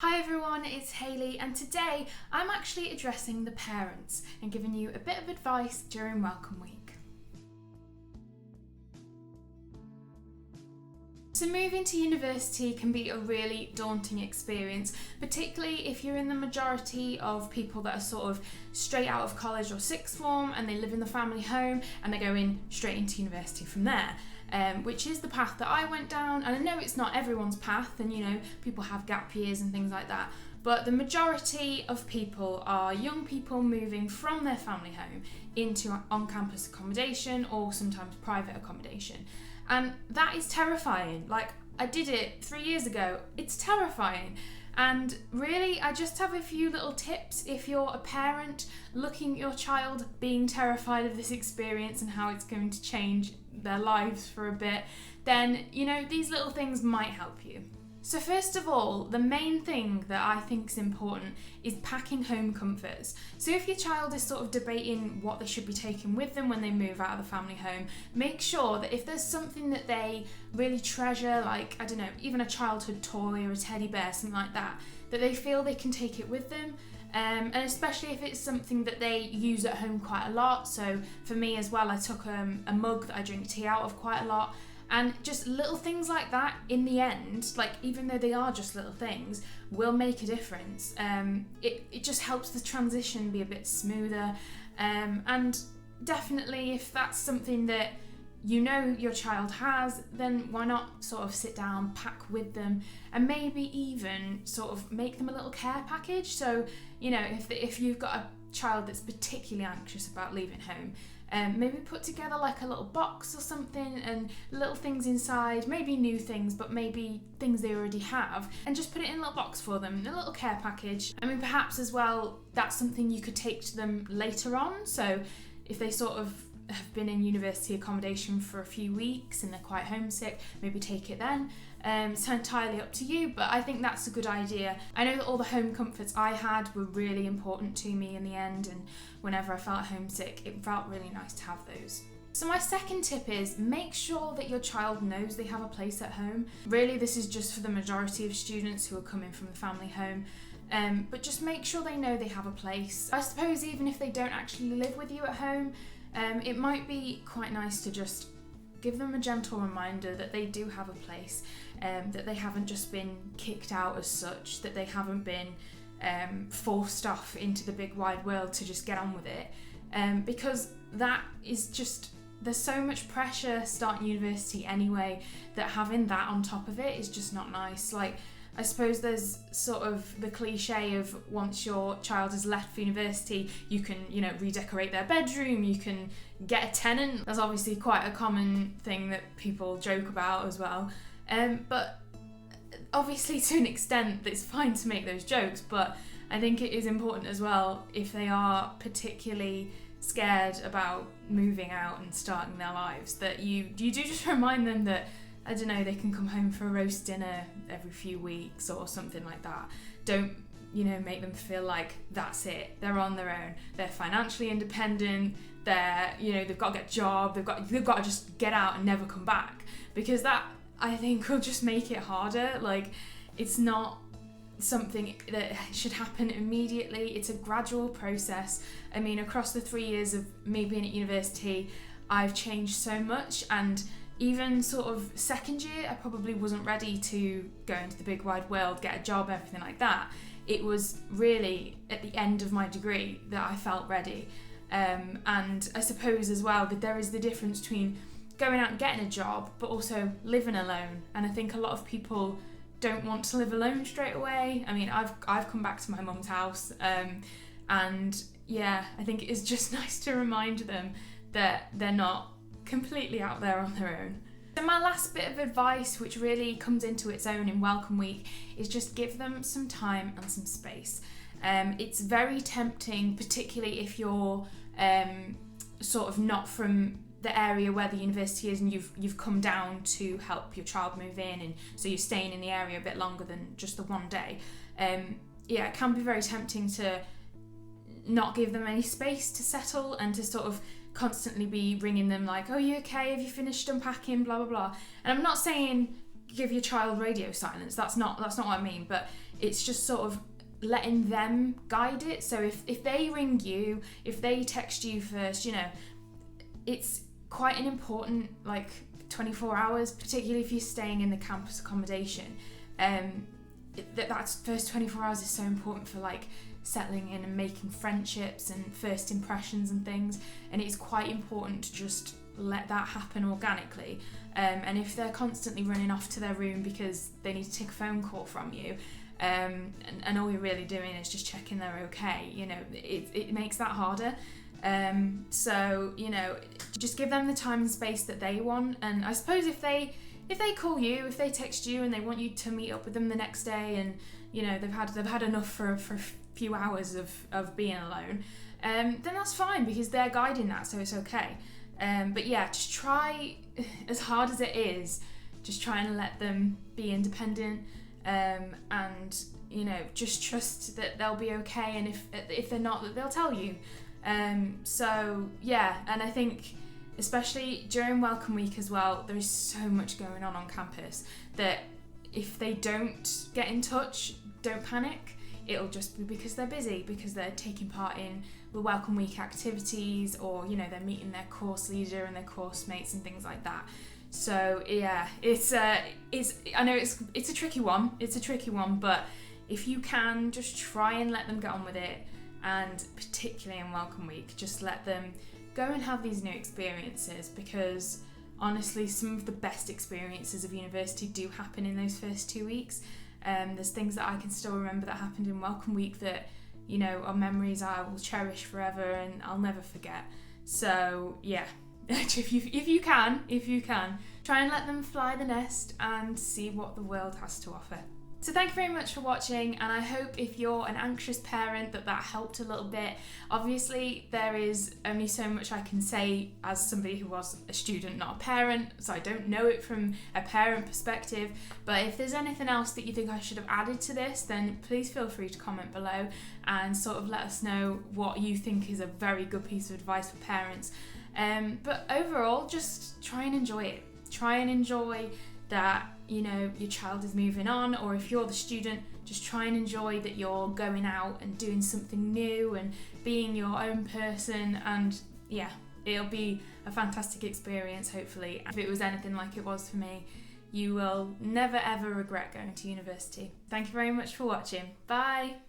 Hi everyone, it's Hayley, and today I'm actually addressing the parents and giving you a bit of advice during Welcome Week. So moving to university can be a really daunting experience, particularly if you're in the majority of people that are sort of straight out of college or sixth form and they live in the family home and they go in straight into university from there. Which is the path that I went down, and I know it's not everyone's path, and people have gap years and things like that, but the majority of people are young people moving from their family home into on-campus accommodation or sometimes private accommodation, and that is terrifying. Like, I did it 3 years ago. It's terrifying. And really, I just have a few little tips if you're a parent looking at your child being terrified of this experience and how it's going to change their lives for a bit, then, these little things might help you. So first of all, the main thing that I think is important is packing home comforts. So if your child is sort of debating what they should be taking with them when they move out of the family home, make sure that if there's something that they really treasure, like, I don't know, even a childhood toy or a teddy bear, something like that, that they feel they can take it with them. And especially if it's something that they use at home quite a lot. So for me as well, I took a mug that I drink tea out of quite a lot. And just little things like that, in the end, like, even though they are just little things, will make a difference. It just helps the transition be a bit smoother. And definitely, if that's something that your child has, then why not sort of sit down, pack with them, and maybe even sort of make them a little care package. So, if you've got a child that's particularly anxious about leaving home, maybe put together like a little box or something and little things inside, maybe new things, but maybe things they already have, and just put it in a little box for them, a little care package. I mean, perhaps as well, that's something you could take to them later on. So if they sort of have been in university accommodation for a few weeks and they're quite homesick, maybe take it then. It's entirely up to you, but I think that's a good idea. I know that all the home comforts I had were really important to me in the end, and whenever I felt homesick, it felt really nice to have those. So my second tip is make sure that your child knows they have a place at home. Really, this is just for the majority of students who are coming from the family home. But just make sure they know they have a place. I suppose even if they don't actually live with you at home, it might be quite nice to just give them a gentle reminder that they do have a place, that they haven't just been kicked out as such, that they haven't been forced off into the big wide world to just get on with it, because that is just, there's so much pressure starting university anyway, that having that on top of it is just not nice. Like, I suppose there's sort of the cliche of once your child has left for university, you can, redecorate their bedroom, you can get a tenant. That's obviously quite a common thing that people joke about as well. But obviously to an extent, it's fine to make those jokes, but I think it is important as well, if they are particularly scared about moving out and starting their lives, that you do just remind them that, I don't know, they can come home for a roast dinner every few weeks or something like that. Don't, make them feel like that's it. They're on their own. They're financially independent. They're, they've got to get a job. They've got to just get out and never come back, because that, I think, will just make it harder. Like, it's not something that should happen immediately. It's a gradual process. I mean, across the 3 years of me being at university, I've changed so much, and even sort of second year, I probably wasn't ready to go into the big wide world, get a job, everything like that. It was really at the end of my degree that I felt ready. And I suppose as well that there is the difference between going out and getting a job, but also living alone. And I think a lot of people don't want to live alone straight away. I mean, I've come back to my mum's house, and yeah, I think it's just nice to remind them that they're not completely out there on their own. So my last bit of advice, which really comes into its own in Welcome Week, is just give them some time and some space. It's very tempting, particularly if you're sort of not from the area where the university is and you've come down to help your child move in, and so you're staying in the area a bit longer than just the one day. It can be very tempting to not give them any space to settle and to sort of constantly be ringing them like, oh, you okay? Have you finished unpacking? Blah, blah, blah. And I'm not saying give your child radio silence. That's not what I mean. But it's just sort of letting them guide it. So if they ring you, if they text you first, you know, it's quite an important, like, 24 hours, particularly if you're staying in the campus accommodation. That first 24 hours is so important for, like, settling in and making friendships and first impressions and things, and it's quite important to just let that happen organically. And if they're constantly running off to their room because they need to take a phone call from you, and all you're really doing is just checking they're okay, you know, it makes that harder. So, you know, just give them the time and space that they want. And I suppose if they call you, if they text you and they want you to meet up with them the next day, and, you know, they've had enough for a few hours of being alone, then that's fine, because they're guiding that, so it's okay. But yeah, just try, as hard as it is, just try and let them be independent, and, you know, just trust that they'll be okay, and if they're not, that they'll tell you. So yeah, and I think especially during Welcome Week as well, there is so much going on campus that if they don't get in touch, don't panic. It'll just be because they're busy, because they're taking part in the Welcome Week activities, or, you know, they're meeting their course leader and their course mates and things like that. So yeah, I know it's a tricky one. It's a tricky one, but if you can, just try and let them get on with it, and particularly in Welcome Week, just let them go and have these new experiences, because honestly, some of the best experiences of university do happen in those first 2 weeks. There's things that I can still remember that happened in Welcome Week that, you know, are memories I will cherish forever and I'll never forget. So yeah, if you can, try and let them fly the nest and see what the world has to offer. So thank you very much for watching, and I hope if you're an anxious parent that helped a little bit. Obviously there is only so much I can say as somebody who was a student, not a parent, so I don't know it from a parent perspective, but if there's anything else that you think I should have added to this, then please feel free to comment below and sort of let us know what you think is a very good piece of advice for parents. But overall, just try and enjoy it. Try and enjoy that, you know, your child is moving on, or if you're the student, just try and enjoy that you're going out and doing something new and being your own person, and yeah, it'll be a fantastic experience, hopefully. If it was anything like it was for me, you will never ever regret going to university. Thank you very much for watching. Bye!